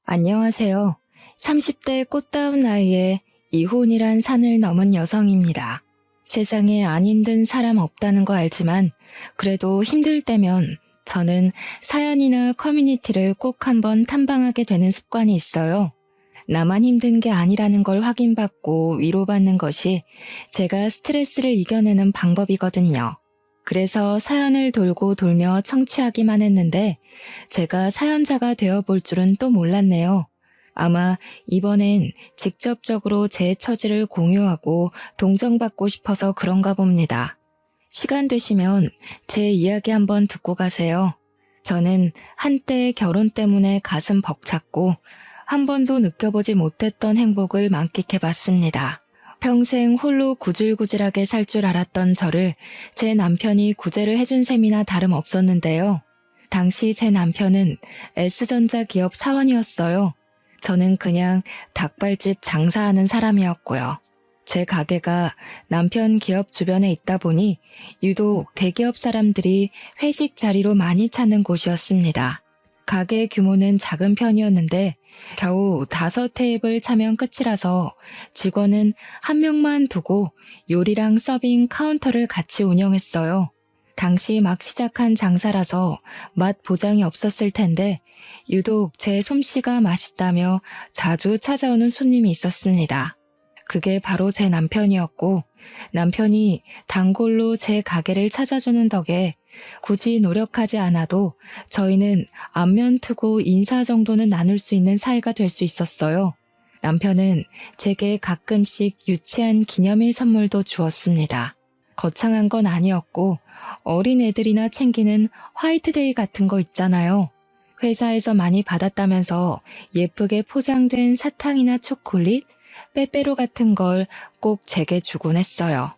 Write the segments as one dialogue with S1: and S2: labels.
S1: 안녕하세요. 30대 꽃다운 나이에 이혼이란 산을 넘은 여성입니다. 세상에 안 힘든 사람 없다는 거 알지만 그래도 힘들 때면 저는 사연이나 커뮤니티를 꼭 한번 탐방하게 되는 습관이 있어요. 나만 힘든 게 아니라는 걸 확인받고 위로받는 것이 제가 스트레스를 이겨내는 방법이거든요. 그래서 사연을 돌고 돌며 청취하기만 했는데 제가 사연자가 되어볼 줄은 또 몰랐네요. 아마 이번엔 직접적으로 제 처지를 공유하고 동정받고 싶어서 그런가 봅니다. 시간 되시면 제 이야기 한번 듣고 가세요. 저는 한때 결혼 때문에 가슴 벅찼고 한 번도 느껴보지 못했던 행복을 만끽해봤습니다. 평생 홀로 구질구질하게 살 줄 알았던 저를 제 남편이 구제를 해준 셈이나 다름없었는데요. 당시 제 남편은 S전자 기업 사원이었어요. 저는 그냥 닭발집 장사하는 사람이었고요. 제 가게가 남편 기업 주변에 있다 보니 유독 대기업 사람들이 회식 자리로 많이 찾는 곳이었습니다. 가게 규모는 작은 편이었는데 겨우 5테이블 차면 끝이라서 직원은 한 명만 두고 요리랑 서빙 카운터를 같이 운영했어요. 당시 막 시작한 장사라서 맛 보장이 없었을 텐데 유독 제 솜씨가 맛있다며 자주 찾아오는 손님이 있었습니다. 그게 바로 제 남편이었고 남편이 단골로 제 가게를 찾아주는 덕에 굳이 노력하지 않아도 저희는 안면 트고 인사 정도는 나눌 수 있는 사이가 될 수 있었어요. 남편은 제게 가끔씩 유치한 기념일 선물도 주었습니다. 거창한 건 아니었고 어린 애들이나 챙기는 화이트데이 같은 거 있잖아요. 회사에서 많이 받았다면서 예쁘게 포장된 사탕이나 초콜릿, 빼빼로 같은 걸 꼭 제게 주곤 했어요.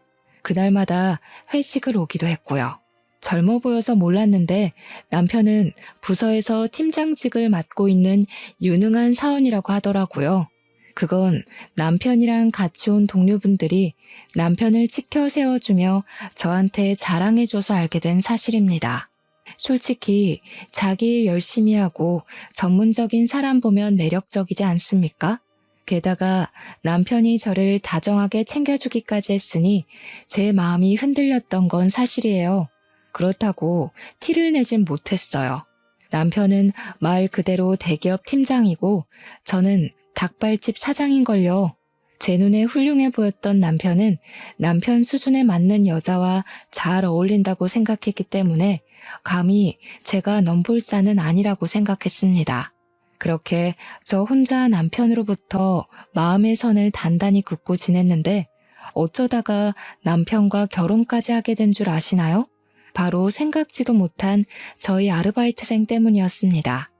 S1: 그날마다 회식을 오기도 했고요. 젊어 보여서 몰랐는데 남편은 부서에서 팀장직을 맡고 있는 유능한 사원이라고 하더라고요. 그건 남편이랑 같이 온 동료분들이 남편을 치켜 세워주며 저한테 자랑해줘서 알게 된 사실입니다. 솔직히 자기 일 열심히 하고 전문적인 사람 보면 매력적이지 않습니까? 게다가 남편이 저를 다정하게 챙겨주기까지 했으니 제 마음이 흔들렸던 건 사실이에요. 그렇다고 티를 내진 못했어요. 남편은 말 그대로 대기업 팀장이고 저는 닭발집 사장인걸요. 제 눈에 훌륭해 보였던 남편은 남편 수준에 맞는 여자와 잘 어울린다고 생각했기 때문에 감히 제가 넘볼산은 아니라고 생각했습니다. 그렇게 저 혼자 남편으로부터 마음의 선을 단단히 긋고 지냈는데 어쩌다가 남편과 결혼까지 하게 된 줄 아시나요? 바로 생각지도 못한 저희 아르바이트생 때문이었습니다.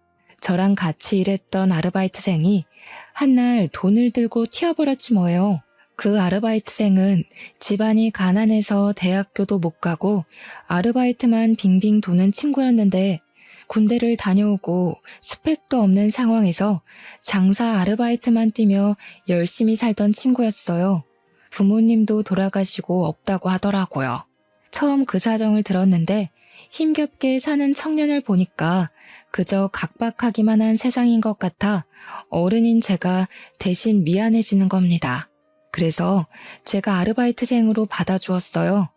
S1: 저랑 같이 일했던 아르바이트생이 한날 돈을 들고 튀어버렸지 뭐예요. 그 아르바이트생은 집안이 가난해서 대학교도 못 가고 아르바이트만 빙빙 도는 친구였는데 군대를 다녀오고 스펙도 없는 상황에서 장사 아르바이트만 뛰며 열심히 살던 친구였어요. 부모님도 돌아가시고 없다고 하더라고요. 처음 그 사정을 들었는데 힘겹게 사는 청년을 보니까 그저 각박하기만 한 세상인 것 같아 어른인 제가 대신 미안해지는 겁니다. 그래서 제가 아르바이트생으로 받아주었어요.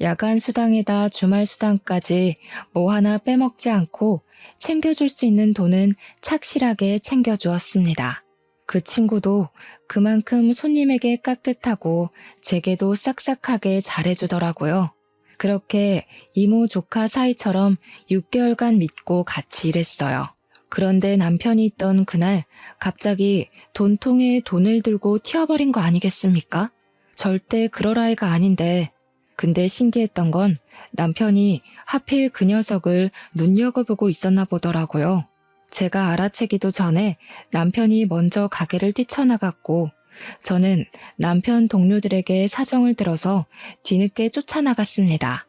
S1: 야간 수당에다 주말 수당까지 뭐 하나 빼먹지 않고 챙겨줄 수 있는 돈은 착실하게 챙겨주었습니다. 그 친구도 그만큼 손님에게 깍듯하고 제게도 싹싹하게 잘해주더라고요. 그렇게 이모 조카 사이처럼 6개월간 믿고 같이 일했어요. 그런데 남편이 있던 그날 갑자기 돈통에 돈을 들고 튀어버린 거 아니겠습니까? 절대 그럴 아이가 아닌데 근데 신기했던 건 남편이 하필 그 녀석을 눈여겨보고 있었나 보더라고요. 제가 알아채기도 전에 남편이 먼저 가게를 뛰쳐나갔고 저는 남편 동료들에게 사정을 들어서 뒤늦게 쫓아나갔습니다.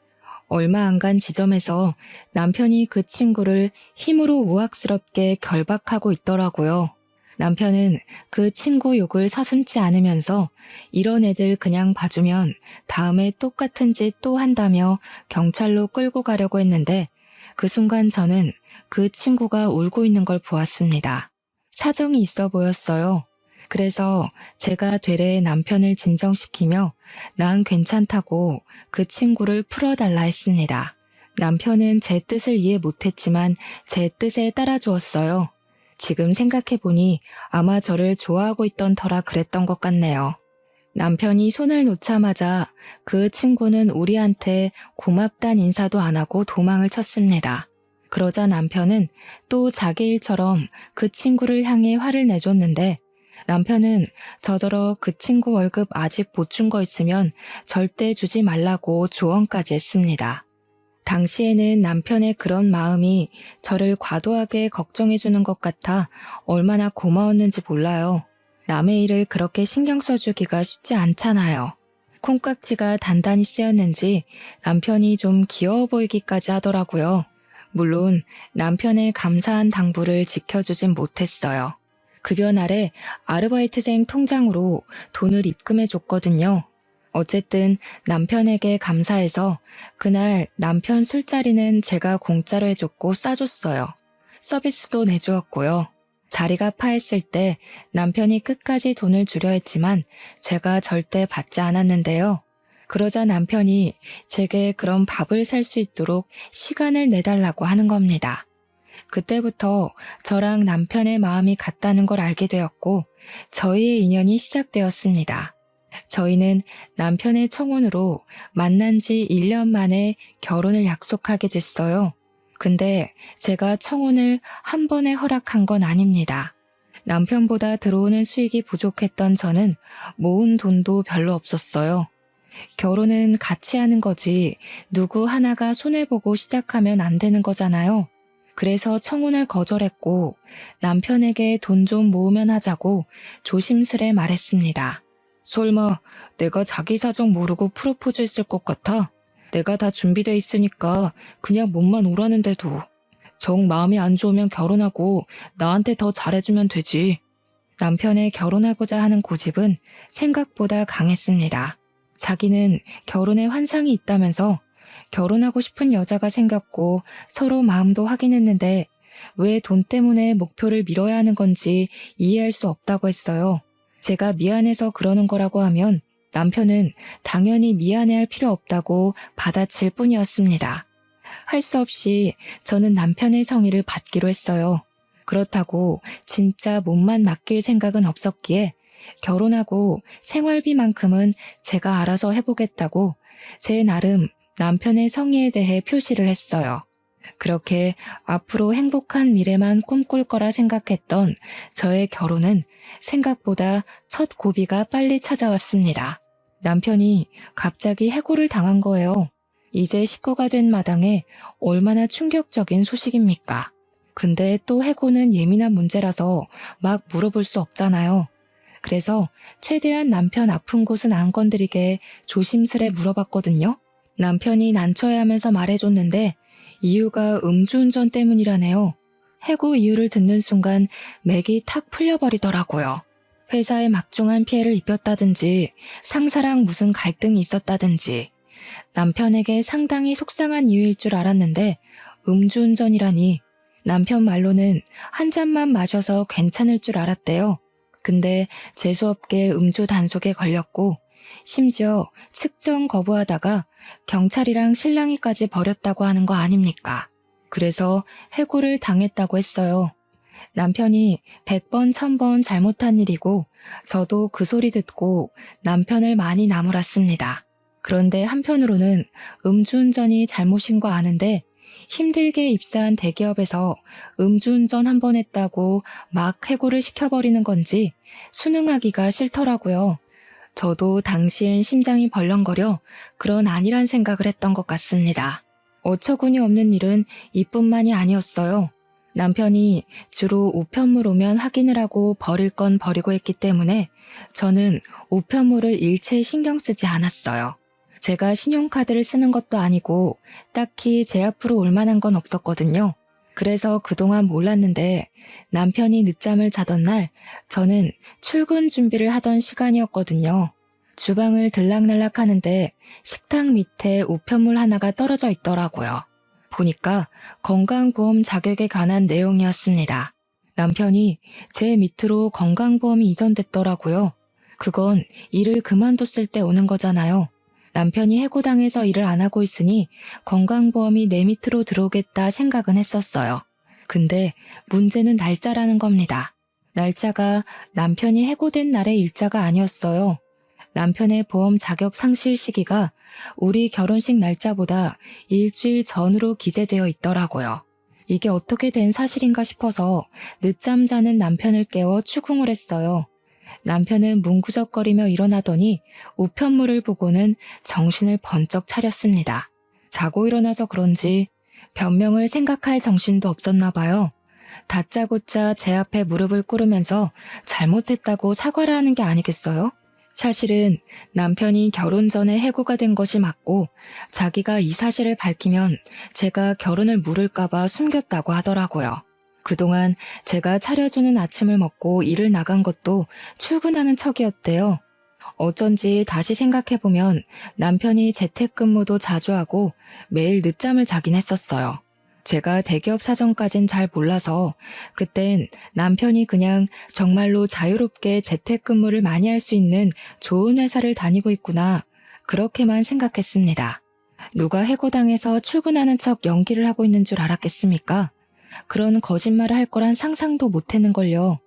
S1: 얼마 안 간 지점에서 남편이 그 친구를 힘으로 우악스럽게 결박하고 있더라고요. 남편은 그 친구 욕을 서슴지 않으면서 이런 애들 그냥 봐주면 다음에 똑같은 짓 또 한다며 경찰로 끌고 가려고 했는데 그 순간 저는 그 친구가 울고 있는 걸 보았습니다. 사정이 있어 보였어요. 그래서 제가 되레 남편을 진정시키며 난 괜찮다고 그 친구를 풀어달라 했습니다. 남편은 제 뜻을 이해 못했지만 제 뜻에 따라주었어요. 지금 생각해보니 아마 저를 좋아하고 있던 터라 그랬던 것 같네요. 남편이 손을 놓자마자 그 친구는 우리한테 고맙단 인사도 안 하고 도망을 쳤습니다. 그러자 남편은 또 자기 일처럼 그 친구를 향해 화를 내줬는데 남편은 저더러 그 친구 월급 아직 못 준 거 있으면 절대 주지 말라고 조언까지 했습니다. 당시에는 남편의 그런 마음이 저를 과도하게 걱정해주는 것 같아 얼마나 고마웠는지 몰라요. 남의 일을 그렇게 신경 써주기가 쉽지 않잖아요. 콩깍지가 단단히 쓰였는지 남편이 좀 귀여워 보이기까지 하더라고요. 물론 남편의 감사한 당부를 지켜주진 못했어요. 급여 날에 아르바이트생 통장으로 돈을 입금해줬거든요. 어쨌든 남편에게 감사해서 그날 남편 술자리는 제가 공짜로 해줬고 싸줬어요. 서비스도 내주었고요. 자리가 파했을 때 남편이 끝까지 돈을 주려 했지만 제가 절대 받지 않았는데요. 그러자 남편이 제게 그런 밥을 살 수 있도록 시간을 내달라고 하는 겁니다. 그때부터 저랑 남편의 마음이 같다는 걸 알게 되었고 저희의 인연이 시작되었습니다. 저희는 남편의 청혼으로 만난 지 1년 만에 결혼을 약속하게 됐어요. 근데 제가 청혼을 한 번에 허락한 건 아닙니다. 남편보다 들어오는 수익이 부족했던 저는 모은 돈도 별로 없었어요. 결혼은 같이 하는 거지 누구 하나가 손해보고 시작하면 안 되는 거잖아요. 그래서 청혼을 거절했고 남편에게 돈 좀 모으면 하자고 조심스레 말했습니다. 설마 내가 자기 사정 모르고 프로포즈 했을 것 같아? 내가 다 준비돼 있으니까 그냥 몸만 오라는데도. 정 마음이 안 좋으면 결혼하고 나한테 더 잘해주면 되지. 남편의 결혼하고자 하는 고집은 생각보다 강했습니다. 자기는 결혼에 환상이 있다면서 결혼하고 싶은 여자가 생겼고 서로 마음도 확인했는데 왜 돈 때문에 목표를 미뤄야 하는 건지 이해할 수 없다고 했어요. 제가 미안해서 그러는 거라고 하면 남편은 당연히 미안해할 필요 없다고 받아칠 뿐이었습니다. 할 수 없이 저는 남편의 성의를 받기로 했어요. 그렇다고 진짜 몸만 맡길 생각은 없었기에 결혼하고 생활비만큼은 제가 알아서 해보겠다고 제 나름 남편의 성의에 대해 표시를 했어요. 그렇게 앞으로 행복한 미래만 꿈꿀 거라 생각했던 저의 결혼은 생각보다 첫 고비가 빨리 찾아왔습니다. 남편이 갑자기 해고를 당한 거예요. 이제 식구가 된 마당에 얼마나 충격적인 소식입니까? 근데 또 해고는 예민한 문제라서 막 물어볼 수 없잖아요. 그래서 최대한 남편 아픈 곳은 안 건드리게 조심스레 물어봤거든요. 남편이 난처해하면서 말해줬는데 이유가 음주운전 때문이라네요. 해고 이유를 듣는 순간 맥이 탁 풀려버리더라고요. 회사에 막중한 피해를 입혔다든지 상사랑 무슨 갈등이 있었다든지 남편에게 상당히 속상한 이유일 줄 알았는데 음주운전이라니. 남편 말로는 한 잔만 마셔서 괜찮을 줄 알았대요. 근데 재수없게 음주 단속에 걸렸고 심지어 측정 거부하다가 경찰이랑 신랑이까지 버렸다고 하는 거 아닙니까? 그래서 해고를 당했다고 했어요. 남편이 100번 1000번 잘못한 일이고 저도 그 소리 듣고 남편을 많이 나무랐습니다. 그런데 한편으로는 음주운전이 잘못인 거 아는데 힘들게 입사한 대기업에서 음주운전 한 번 했다고 막 해고를 시켜버리는 건지 순응하기가 싫더라고요. 저도 당시엔 심장이 벌렁거려 그런 아니란 생각을 했던 것 같습니다. 어처구니 없는 일은 이뿐만이 아니었어요. 남편이 주로 우편물 오면 확인을 하고 버릴 건 버리고 했기 때문에 저는 우편물을 일체 신경 쓰지 않았어요. 제가 신용카드를 쓰는 것도 아니고 딱히 제 앞으로 올 만한 건 없었거든요. 그래서 그동안 몰랐는데 남편이 늦잠을 자던 날 저는 출근 준비를 하던 시간이었거든요. 주방을 들락날락 하는데 식탁 밑에 우편물 하나가 떨어져 있더라고요. 보니까 건강보험 자격에 관한 내용이었습니다. 남편이 제 밑으로 건강보험이 이전됐더라고요. 그건 일을 그만뒀을 때 오는 거잖아요. 남편이 해고당해서 일을 안 하고 있으니 건강보험이 내 밑으로 들어오겠다 생각은 했었어요. 근데 문제는 날짜라는 겁니다. 날짜가 남편이 해고된 날의 일자가 아니었어요. 남편의 보험 자격 상실 시기가 우리 결혼식 날짜보다 일주일 전으로 기재되어 있더라고요. 이게 어떻게 된 사실인가 싶어서 늦잠 자는 남편을 깨워 추궁을 했어요. 남편은 뭉구적거리며 일어나더니 우편물을 보고는 정신을 번쩍 차렸습니다. 자고 일어나서 그런지 변명을 생각할 정신도 없었나 봐요. 다짜고짜 제 앞에 무릎을 꿇으면서 잘못했다고 사과를 하는 게 아니겠어요? 사실은 남편이 결혼 전에 해고가 된 것이 맞고 자기가 이 사실을 밝히면 제가 결혼을 물을까봐 숨겼다고 하더라고요. 그동안 제가 차려주는 아침을 먹고 일을 나간 것도 출근하는 척이었대요. 어쩐지 다시 생각해보면 남편이 재택근무도 자주 하고 매일 늦잠을 자긴 했었어요. 제가 대기업 사정까진 잘 몰라서 그땐 남편이 그냥 정말로 자유롭게 재택근무를 많이 할 수 있는 좋은 회사를 다니고 있구나, 그렇게만 생각했습니다. 누가 해고당해서 출근하는 척 연기를 하고 있는 줄 알았겠습니까? 그런 거짓말을 할 거란 상상도 못했는걸요.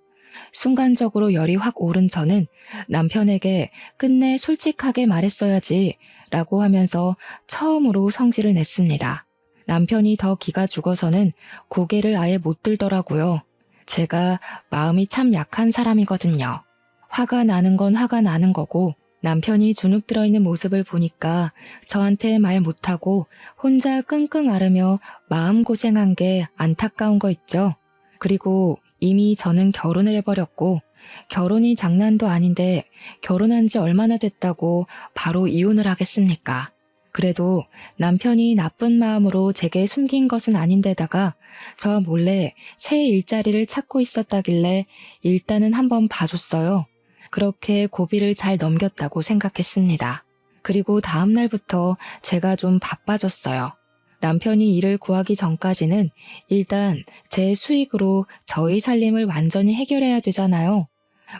S1: 순간적으로 열이 확 오른 저는 남편에게 끝내 솔직하게 말했어야지 라고 하면서 처음으로 성질을 냈습니다. 남편이 더 기가 죽어서는 고개를 아예 못 들더라고요. 제가 마음이 참 약한 사람이거든요. 화가 나는 건 화가 나는 거고 남편이 주눅 들어있는 모습을 보니까 저한테 말 못하고 혼자 끙끙 앓으며 마음고생한 게 안타까운 거 있죠. 그리고 이미 저는 결혼을 해버렸고 결혼이 장난도 아닌데 결혼한 지 얼마나 됐다고 바로 이혼을 하겠습니까? 그래도 남편이 나쁜 마음으로 제게 숨긴 것은 아닌데다가 저 몰래 새 일자리를 찾고 있었다길래 일단은 한번 봐줬어요. 그렇게 고비를 잘 넘겼다고 생각했습니다. 그리고 다음 날부터 제가 좀 바빠졌어요. 남편이 일을 구하기 전까지는 일단 제 수익으로 저희 살림을 완전히 해결해야 되잖아요.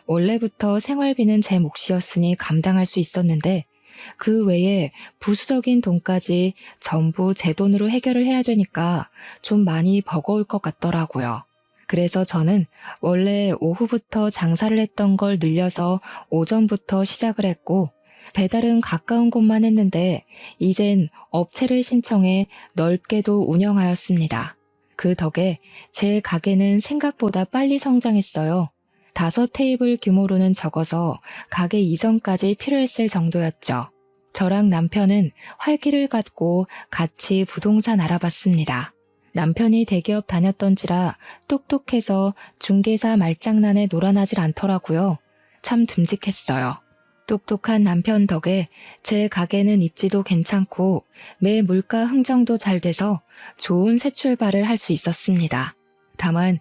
S1: 원래부터 생활비는 제 몫이었으니 감당할 수 있었는데 그 외에 부수적인 돈까지 전부 제 돈으로 해결을 해야 되니까 좀 많이 버거울 것 같더라고요. 그래서 저는 원래 오후부터 장사를 했던 걸 늘려서 오전부터 시작을 했고 배달은 가까운 곳만 했는데 이젠 업체를 신청해 넓게도 운영하였습니다. 그 덕에 제 가게는 생각보다 빨리 성장했어요. 5테이블 규모로는 적어서 가게 이전까지 필요했을 정도였죠. 저랑 남편은 활기를 갖고 같이 부동산 알아봤습니다. 남편이 대기업 다녔던지라 똑똑해서 중개사 말장난에 놀아나질 않더라고요. 참 듬직했어요. 똑똑한 남편 덕에 제 가게는 입지도 괜찮고 매 물가 흥정도 잘 돼서 좋은 새 출발을 할 수 있었습니다. 다만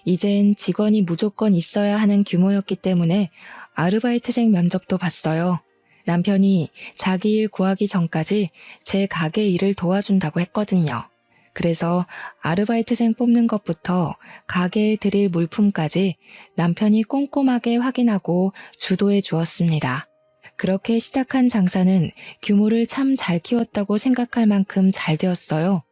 S1: 이젠 직원이 무조건 있어야 하는 규모였기 때문에 아르바이트생 면접도 봤어요. 남편이 자기 일 구하기 전까지 제 가게 일을 도와준다고 했거든요. 그래서 아르바이트생 뽑는 것부터 가게에 드릴 물품까지 남편이 꼼꼼하게 확인하고 주도해 주었습니다. 그렇게 시작한 장사는 규모를 참 잘 키웠다고 생각할 만큼 잘 되었어요.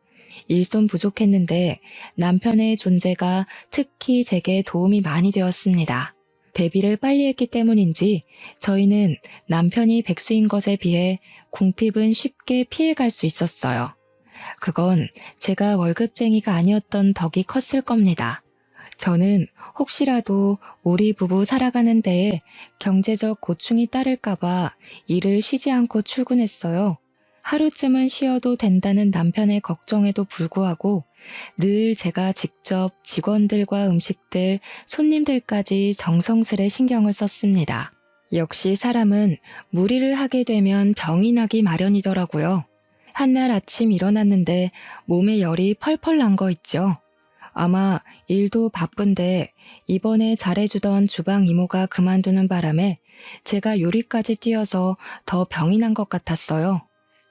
S1: 일손 부족했는데 남편의 존재가 특히 제게 도움이 많이 되었습니다. 데뷔를 빨리 했기 때문인지 저희는 남편이 백수인 것에 비해 궁핍은 쉽게 피해갈 수 있었어요. 그건 제가 월급쟁이가 아니었던 덕이 컸을 겁니다. 저는 혹시라도 우리 부부 살아가는 데에 경제적 고충이 따를까봐 일을 쉬지 않고 출근했어요. 하루쯤은 쉬어도 된다는 남편의 걱정에도 불구하고 늘 제가 직접 직원들과 음식들, 손님들까지 정성스레 신경을 썼습니다. 역시 사람은 무리를 하게 되면 병이 나기 마련이더라고요. 한날 아침 일어났는데 몸에 열이 펄펄 난 거 있죠. 아마 일도 바쁜데 이번에 잘해주던 주방 이모가 그만두는 바람에 제가 요리까지 뛰어서 더 병이 난 것 같았어요.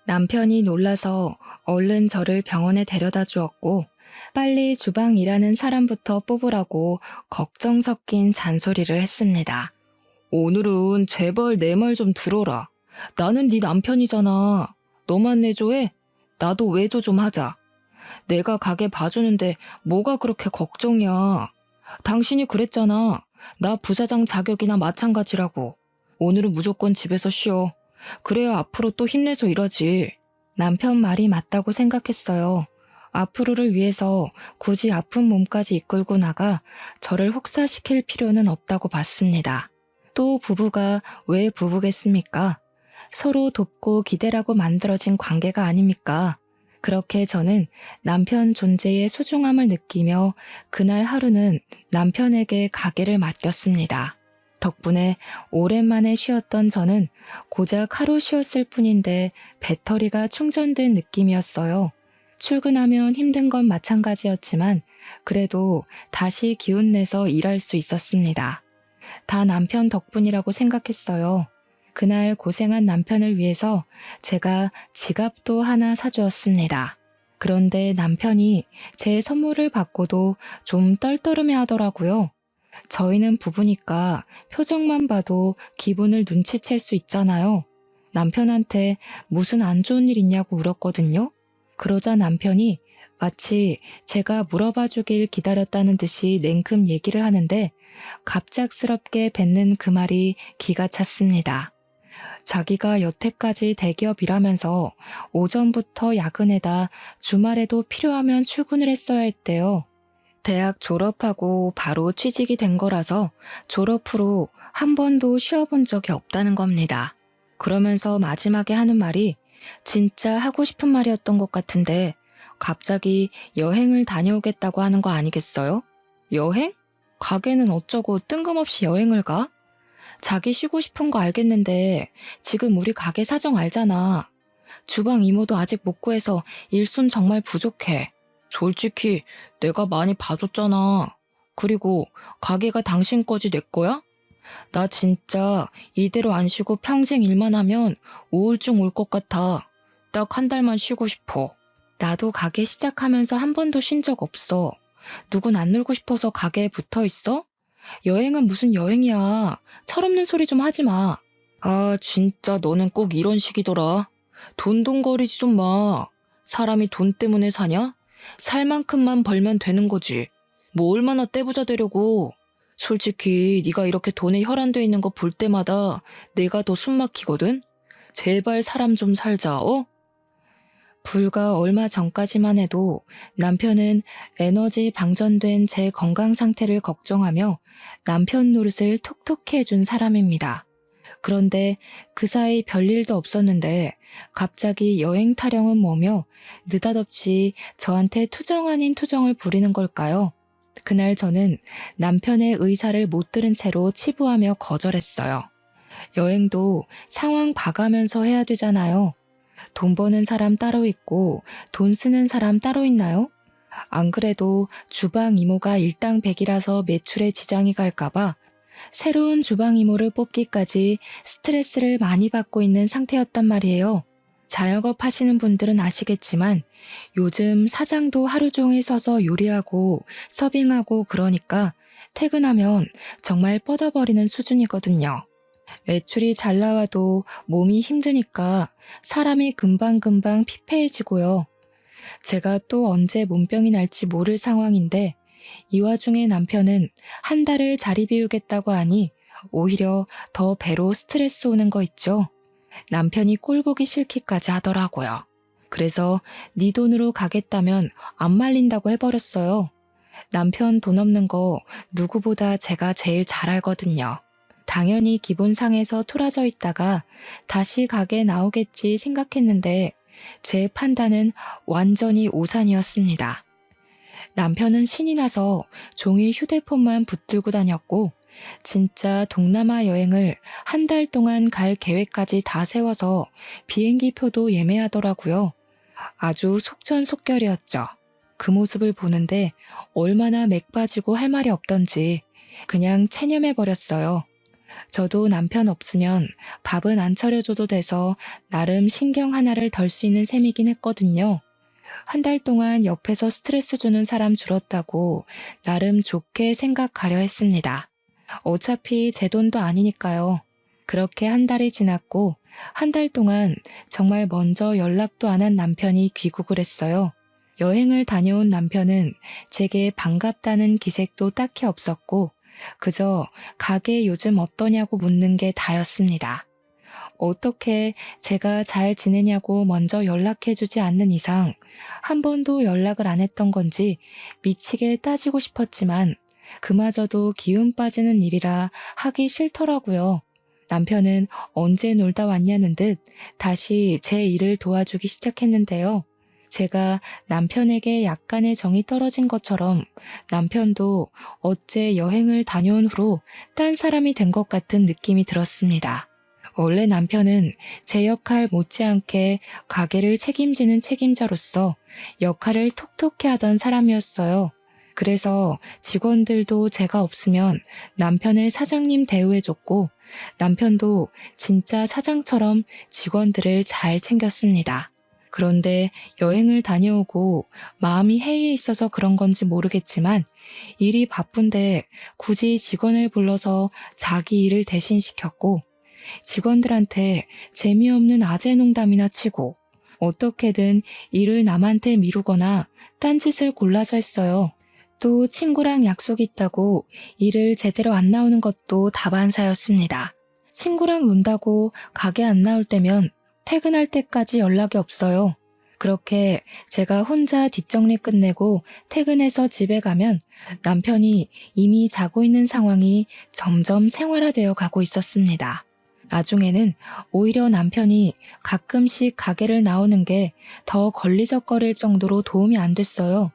S1: 남편이 놀라서 얼른 저를 병원에 데려다 주었고 빨리 주방 일하는 사람부터 뽑으라고 걱정 섞인 잔소리를 했습니다. 오늘은 제발 내 말 좀 들어라. 나는 네 남편이잖아. 너만 내줘 해? 나도 외조 좀 하자. 내가 가게 봐주는데 뭐가 그렇게 걱정이야. 당신이 그랬잖아. 나 부사장 자격이나 마찬가지라고. 오늘은 무조건 집에서 쉬어. 그래야 앞으로 또 힘내서 일하지. 남편 말이 맞다고 생각했어요. 앞으로를 위해서 굳이 아픈 몸까지 이끌고 나가 저를 혹사시킬 필요는 없다고 봤습니다. 또 부부가 왜 부부겠습니까? 서로 돕고 기대라고 만들어진 관계가 아닙니까? 그렇게 저는 남편 존재의 소중함을 느끼며 그날 하루는 남편에게 가게를 맡겼습니다. 덕분에 오랜만에 쉬었던 저는 고작 하루 쉬었을 뿐인데 배터리가 충전된 느낌이었어요. 출근하면 힘든 건 마찬가지였지만 그래도 다시 기운내서 일할 수 있었습니다. 다 남편 덕분이라고 생각했어요. 그날 고생한 남편을 위해서 제가 지갑도 하나 사주었습니다. 그런데 남편이 제 선물을 받고도 좀 떨떠름해 하더라고요. 저희는 부부니까 표정만 봐도 기분을 눈치챌 수 있잖아요. 남편한테 무슨 안 좋은 일 있냐고 물었거든요. 그러자 남편이 마치 제가 물어봐 주길 기다렸다는 듯이 냉큼 얘기를 하는데 갑작스럽게 뱉는 그 말이 기가 찼습니다. 자기가 여태까지 대기업 일하면서 오전부터 야근에다 주말에도 필요하면 출근을 했어야 했대요. 대학 졸업하고 바로 취직이 된 거라서 졸업 후로 한 번도 쉬어본 적이 없다는 겁니다. 그러면서 마지막에 하는 말이 진짜 하고 싶은 말이었던 것 같은데 갑자기 여행을 다녀오겠다고 하는 거 아니겠어요? 여행? 가게는 어쩌고 뜬금없이 여행을 가? 자기 쉬고 싶은 거 알겠는데 지금 우리 가게 사정 알잖아. 주방 이모도 아직 못 구해서 일손 정말 부족해. 솔직히 내가 많이 봐줬잖아. 그리고 가게가 당신 거지 내 거야? 나 진짜 이대로 안 쉬고 평생 일만 하면 우울증 올 것 같아. 딱 한 달만 쉬고 싶어. 나도 가게 시작하면서 한 번도 쉰 적 없어. 누군 안 놀고 싶어서 가게에 붙어 있어? 여행은 무슨 여행이야. 철없는 소리 좀 하지 마. 아, 진짜 너는 꼭 이런 식이더라. 돈돈거리지 좀 마. 사람이 돈 때문에 사냐? 살 만큼만 벌면 되는 거지. 뭐 얼마나 떼부자 되려고. 솔직히 네가 이렇게 돈에 혈안돼 있는 거 볼 때마다 내가 더 숨 막히거든? 제발 사람 좀 살자, 어? 불과 얼마 전까지만 해도 남편은 에너지 방전된 제 건강 상태를 걱정하며 남편 노릇을 톡톡히 해준 사람입니다. 그런데 그 사이 별일도 없었는데 갑자기 여행 타령은 뭐며 느닷없이 저한테 투정 아닌 투정을 부리는 걸까요? 그날 저는 남편의 의사를 못 들은 채로 치부하며 거절했어요. 여행도 상황 봐가면서 해야 되잖아요. 돈 버는 사람 따로 있고 돈 쓰는 사람 따로 있나요? 안 그래도 주방 이모가 일당백이라서 매출에 지장이 갈까봐 새로운 주방 이모를 뽑기까지 스트레스를 많이 받고 있는 상태였단 말이에요. 자영업 하시는 분들은 아시겠지만 요즘 사장도 하루 종일 서서 요리하고 서빙하고 그러니까 퇴근하면 정말 뻗어버리는 수준이거든요. 매출이 잘 나와도 몸이 힘드니까 사람이 금방금방 피폐해지고요. 제가 또 언제 몸병이 날지 모를 상황인데 이 와중에 남편은 한 달을 자리 비우겠다고 하니 오히려 더 배로 스트레스 오는 거 있죠. 남편이 꼴 보기 싫기까지 하더라고요. 그래서 네 돈으로 가겠다면 안 말린다고 해버렸어요. 남편 돈 없는 거 누구보다 제가 제일 잘 알거든요. 당연히 기본상에서 토라져 있다가 다시 가게 나오겠지 생각했는데 제 판단은 완전히 오산이었습니다. 남편은 신이 나서 종일 휴대폰만 붙들고 다녔고 진짜 동남아 여행을 한 달 동안 갈 계획까지 다 세워서 비행기 표도 예매하더라고요. 아주 속전속결이었죠. 그 모습을 보는데 얼마나 맥 빠지고 할 말이 없던지 그냥 체념해버렸어요. 저도 남편 없으면 밥은 안 차려줘도 돼서 나름 신경 하나를 덜 수 있는 셈이긴 했거든요. 한 달 동안 옆에서 스트레스 주는 사람 줄었다고 나름 좋게 생각하려 했습니다. 어차피 제 돈도 아니니까요. 그렇게 한 달이 지났고 한 달 동안 정말 먼저 연락도 안 한 남편이 귀국을 했어요. 여행을 다녀온 남편은 제게 반갑다는 기색도 딱히 없었고 그저 가게 요즘 어떠냐고 묻는 게 다였습니다. 어떻게 제가 잘 지내냐고 먼저 연락해주지 않는 이상 한 번도 연락을 안 했던 건지 미치게 따지고 싶었지만 그마저도 기운 빠지는 일이라 하기 싫더라고요. 남편은 언제 놀다 왔냐는 듯 다시 제 일을 도와주기 시작했는데요. 제가 남편에게 약간의 정이 떨어진 것처럼 남편도 어째 여행을 다녀온 후로 딴 사람이 된 것 같은 느낌이 들었습니다. 원래 남편은 제 역할 못지않게 가게를 책임지는 책임자로서 역할을 톡톡히 하던 사람이었어요. 그래서 직원들도 제가 없으면 남편을 사장님 대우해줬고 남편도 진짜 사장처럼 직원들을 잘 챙겼습니다. 그런데 여행을 다녀오고 마음이 해이해 있어서 그런 건지 모르겠지만 일이 바쁜데 굳이 직원을 불러서 자기 일을 대신 시켰고 직원들한테 재미없는 아재 농담이나 치고 어떻게든 일을 남한테 미루거나 딴짓을 골라서 했어요. 또 친구랑 약속 있다고 일을 제대로 안 나오는 것도 다반사였습니다. 친구랑 논다고 가게 안 나올 때면 퇴근할 때까지 연락이 없어요. 그렇게 제가 혼자 뒷정리 끝내고 퇴근해서 집에 가면 남편이 이미 자고 있는 상황이 점점 생활화되어 가고 있었습니다. 나중에는 오히려 남편이 가끔씩 가게를 나오는 게 더 걸리적거릴 정도로 도움이 안 됐어요.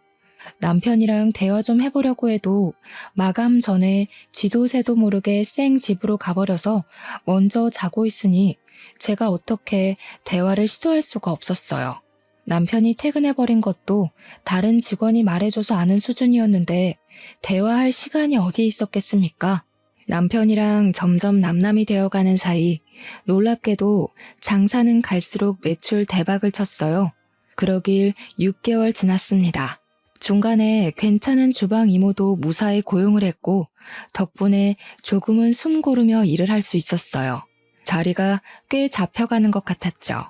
S1: 남편이랑 대화 좀 해보려고 해도 마감 전에 쥐도 새도 모르게 쌩 집으로 가버려서 먼저 자고 있으니 제가 어떻게 대화를 시도할 수가 없었어요. 남편이 퇴근해버린 것도 다른 직원이 말해줘서 아는 수준이었는데 대화할 시간이 어디에 있었겠습니까? 남편이랑 점점 남남이 되어가는 사이 놀랍게도 장사는 갈수록 매출 대박을 쳤어요. 그러길 6개월 지났습니다. 중간에 괜찮은 주방 이모도 무사히 고용을 했고 덕분에 조금은 숨 고르며 일을 할 수 있었어요. 자리가 꽤 잡혀가는 것 같았죠.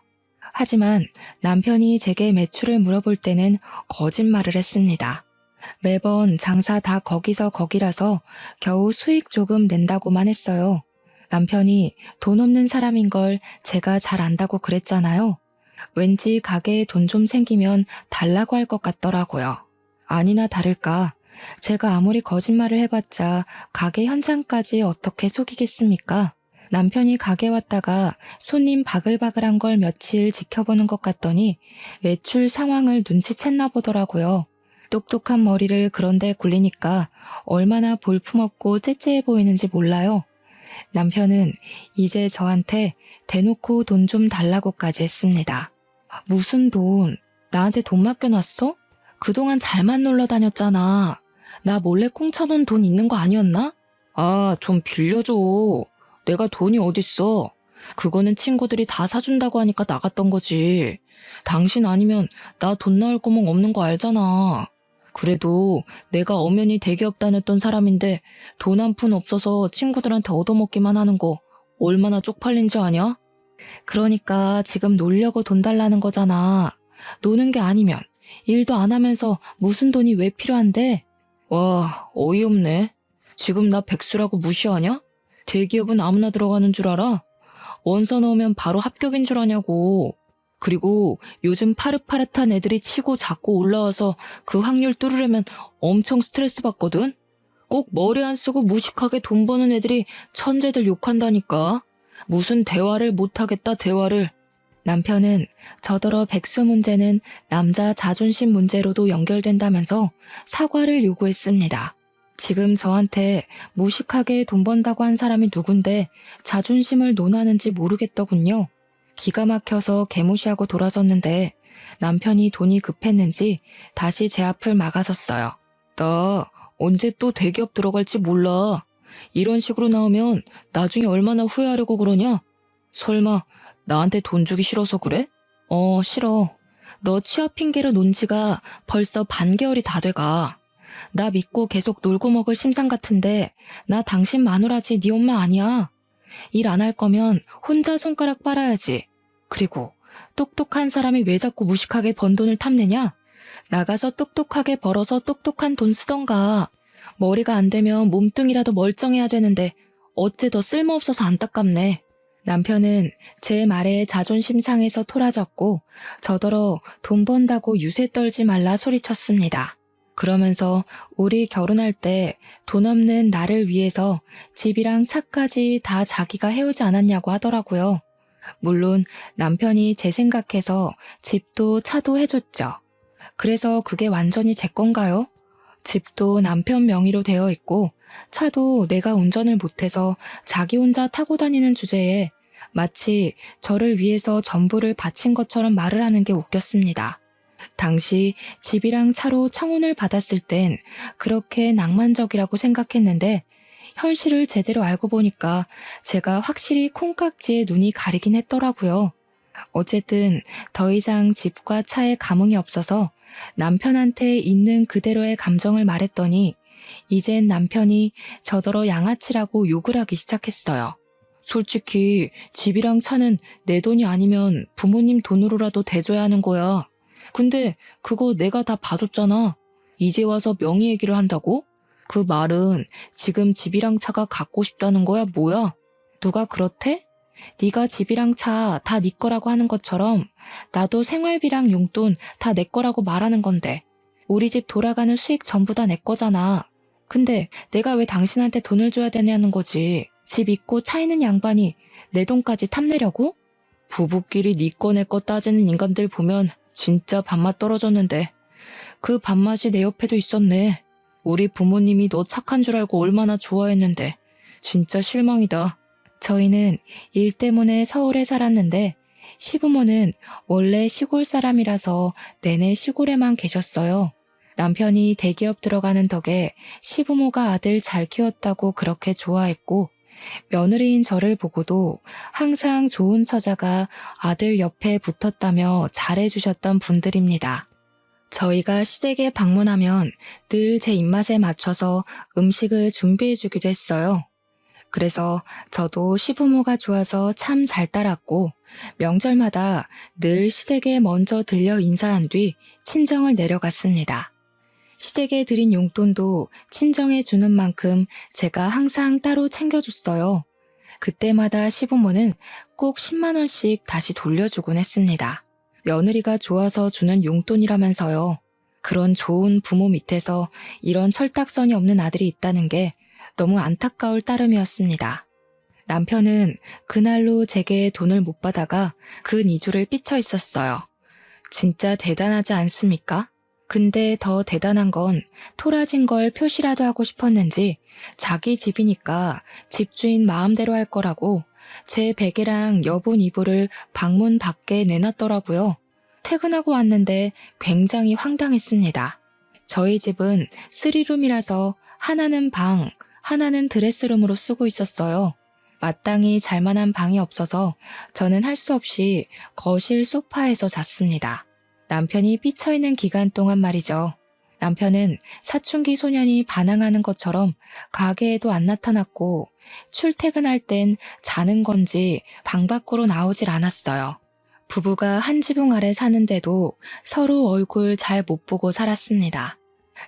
S1: 하지만 남편이 제게 매출을 물어볼 때는 거짓말을 했습니다. 매번 장사 다 거기서 거기라서 겨우 수익 조금 낸다고만 했어요. 남편이 돈 없는 사람인 걸 제가 잘 안다고 그랬잖아요. 왠지 가게에 돈 좀 생기면 달라고 할 것 같더라고요. 아니나 다를까 제가 아무리 거짓말을 해봤자 가게 현장까지 어떻게 속이겠습니까? 남편이 가게 왔다가 손님 바글바글한 걸 며칠 지켜보는 것 같더니 매출 상황을 눈치챘나 보더라고요. 똑똑한 머리를 그런데 굴리니까 얼마나 볼품없고 째째해 보이는지 몰라요. 남편은 이제 저한테 대놓고 돈 좀 달라고까지 했습니다. 무슨 돈? 나한테 돈 맡겨놨어? 그동안 잘만 놀러 다녔잖아. 나 몰래 꽁쳐놓은 돈 있는 거 아니었나? 아, 좀 빌려줘. 내가 돈이 어딨어. 그거는 친구들이 다 사준다고 하니까 나갔던 거지. 당신 아니면 나 돈 나올 구멍 없는 거 알잖아. 그래도 내가 엄연히 대기업 다녔던 사람인데 돈 한 푼 없어서 친구들한테 얻어먹기만 하는 거 얼마나 쪽팔린지 아냐? 그러니까 지금 놀려고 돈 달라는 거잖아. 노는 게 아니면 일도 안 하면서 무슨 돈이 왜 필요한데? 와, 어이없네. 지금 나 백수라고 무시하냐? 대기업은 아무나 들어가는 줄 알아? 원서 넣으면 바로 합격인 줄 아냐고. 그리고 요즘 파릇파릇한 애들이 치고 자꾸 올라와서 그 확률 뚫으려면 엄청 스트레스 받거든? 꼭 머리 안 쓰고 무식하게 돈 버는 애들이 천재들 욕한다니까. 무슨 대화를 못하겠다 대화를. 남편은 저더러 백수 문제는 남자 자존심 문제로도 연결된다면서 사과를 요구했습니다. 지금 저한테 무식하게 돈 번다고 한 사람이 누군데 자존심을 논하는지 모르겠더군요. 기가 막혀서 개무시하고 돌아섰는데 남편이 돈이 급했는지 다시 제 앞을 막아섰어요. 나 언제 또 대기업 들어갈지 몰라. 이런 식으로 나오면 나중에 얼마나 후회하려고 그러냐? 설마 나한테 돈 주기 싫어서 그래? 싫어. 너 취업 핑계로 논 지가 벌써 반개월이 다 돼가. 나 믿고 계속 놀고 먹을 심상 같은데 나 당신 마누라지 네 엄마 아니야. 일 안 할 거면 혼자 손가락 빨아야지. 그리고 똑똑한 사람이 왜 자꾸 무식하게 번 돈을 탐내냐? 나가서 똑똑하게 벌어서 똑똑한 돈 쓰던가. 머리가 안 되면 몸뚱이라도 멀쩡해야 되는데 어째 더 쓸모없어서 안타깝네. 남편은 제 말에 자존심 상해서 토라졌고 저더러 돈 번다고 유세 떨지 말라 소리쳤습니다. 그러면서 우리 결혼할 때 돈 없는 나를 위해서 집이랑 차까지 다 자기가 해오지 않았냐고 하더라고요. 물론 남편이 제 생각해서 집도 차도 해줬죠. 그래서 그게 완전히 제 건가요? 집도 남편 명의로 되어 있고 차도 내가 운전을 못해서 자기 혼자 타고 다니는 주제에 마치 저를 위해서 전부를 바친 것처럼 말을 하는 게 웃겼습니다. 당시 집이랑 차로 청혼을 받았을 땐 그렇게 낭만적이라고 생각했는데 현실을 제대로 알고 보니까 제가 확실히 콩깍지에 눈이 가리긴 했더라고요. 어쨌든 더 이상 집과 차에 감흥이 없어서 남편한테 있는 그대로의 감정을 말했더니 이젠 남편이 저더러 양아치라고 욕을 하기 시작했어요. 솔직히 집이랑 차는 내 돈이 아니면 부모님 돈으로라도 대줘야 하는 거야. 근데 그거 내가 다 봐줬잖아. 이제 와서 명의 얘기를 한다고? 그 말은 지금 집이랑 차가 갖고 싶다는 거야 뭐야? 누가 그렇대? 네가 집이랑 차 다 네 거라고 하는 것처럼 나도 생활비랑 용돈 다 내 거라고 말하는 건데 우리 집 돌아가는 수익 전부 다 내 거잖아. 근데 내가 왜 당신한테 돈을 줘야 되냐는 거지. 집 있고 차 있는 양반이 내 돈까지 탐내려고? 부부끼리 네 거 내 거 따지는 인간들 보면 진짜 밥맛 떨어졌는데 그 밥맛이 내 옆에도 있었네. 우리 부모님이 너 착한 줄 알고 얼마나 좋아했는데 진짜 실망이다. 저희는 일 때문에 서울에 살았는데 시부모는 원래 시골 사람이라서 내내 시골에만 계셨어요. 남편이 대기업 들어가는 덕에 시부모가 아들 잘 키웠다고 그렇게 좋아했고 며느리인 저를 보고도 항상 좋은 처자가 아들 옆에 붙었다며 잘해주셨던 분들입니다. 저희가 시댁에 방문하면 늘 제 입맛에 맞춰서 음식을 준비해주기도 했어요. 그래서 저도 시부모가 좋아서 참 잘 따랐고 명절마다 늘 시댁에 먼저 들려 인사한 뒤 친정을 내려갔습니다. 시댁에 드린 용돈도 친정에 주는 만큼 제가 항상 따로 챙겨줬어요. 그때마다 시부모는 꼭 10만 원씩 다시 돌려주곤 했습니다. 며느리가 좋아서 주는 용돈이라면서요. 그런 좋은 부모 밑에서 이런 철딱선이 없는 아들이 있다는 게 너무 안타까울 따름이었습니다. 남편은 그날로 제게 돈을 못 받아가 근 2주를 삐쳐 있었어요. 진짜 대단하지 않습니까? 근데 더 대단한 건 토라진 걸 표시라도 하고 싶었는지 자기 집이니까 집주인 마음대로 할 거라고 제 베개랑 여분 이불을 방문 밖에 내놨더라고요. 퇴근하고 왔는데 굉장히 황당했습니다. 저희 집은 3룸이라서 하나는 방, 하나는 드레스룸으로 쓰고 있었어요. 마땅히 잘만한 방이 없어서 저는 할 수 없이 거실 소파에서 잤습니다. 남편이 삐쳐있는 기간 동안 말이죠. 남편은 사춘기 소년이 반항하는 것처럼 가게에도 안 나타났고 출퇴근할 땐 자는 건지 방 밖으로 나오질 않았어요. 부부가 한 지붕 아래 사는데도 서로 얼굴 잘 못 보고 살았습니다.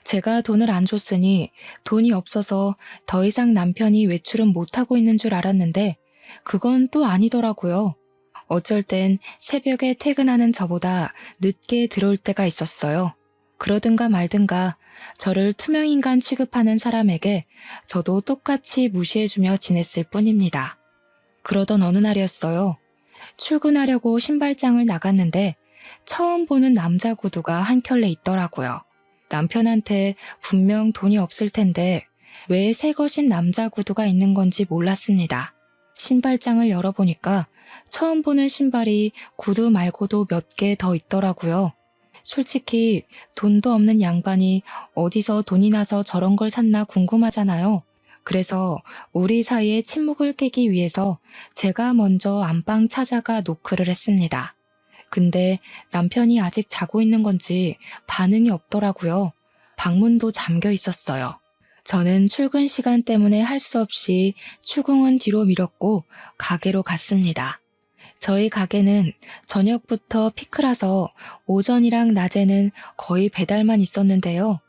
S1: 제가 돈을 안 줬으니 돈이 없어서 더 이상 남편이 외출은 못하고 있는 줄 알았는데 그건 또 아니더라고요. 어쩔 땐 새벽에 퇴근하는 저보다 늦게 들어올 때가 있었어요. 그러든가 말든가 저를 투명인간 취급하는 사람에게 저도 똑같이 무시해주며 지냈을 뿐입니다. 그러던 어느 날이었어요. 출근하려고 신발장을 나갔는데 처음 보는 남자 구두가 한 켤레 있더라고요. 남편한테 분명 돈이 없을 텐데 왜 새 것인 남자 구두가 있는 건지 몰랐습니다. 신발장을 열어보니까 처음 보는 신발이 구두 말고도 몇 개 더 있더라고요. 솔직히 돈도 없는 양반이 어디서 돈이 나서 저런 걸 샀나 궁금하잖아요. 그래서 우리 사이에 침묵을 깨기 위해서 제가 먼저 안방 찾아가 노크를 했습니다. 근데 남편이 아직 자고 있는 건지 반응이 없더라고요. 방문도 잠겨 있었어요. 저는 출근 시간 때문에 할 수 없이 추궁은 뒤로 미뤘고 가게로 갔습니다. 저희 가게는 저녁부터 피크라서 오전이랑 낮에는 거의 배달만 있었는데요.